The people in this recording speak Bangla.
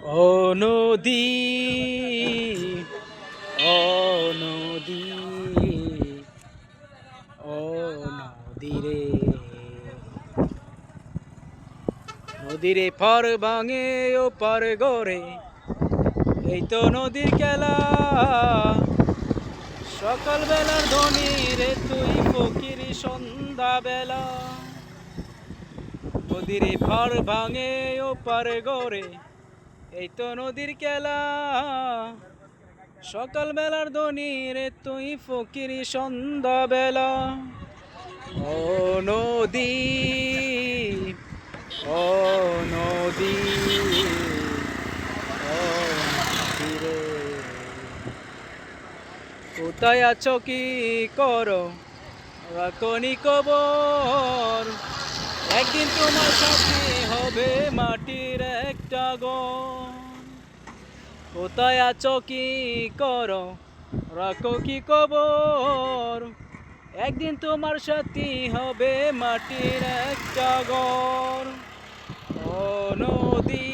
ও নদী, ও নদী, ও নদী রে, নদীরে পার ভাঙে ও পার গড়ে, এই তো নদীর খেলা। সকাল বেলার ধনী রে তুই ফকির সন্ধ্যা বেলা। নদীরে পার ভাঙে ও পার গড়ে, এই তো নদীর খেলা। সকাল বেলার ধনী রে তুই ফকির সন্ধ্যা বেলা। ও নদী, ও নদী, ও নদী রে, কোথায় আছো কি করো রাখনি কবর, একদিন তোমার সাথে হবে মাটির একটা ঘর। কোথায় আছো কি করো রাখো কি কবর, একদিন তোমার সাথী হবে মাটির একটা ঘর। ও নদী,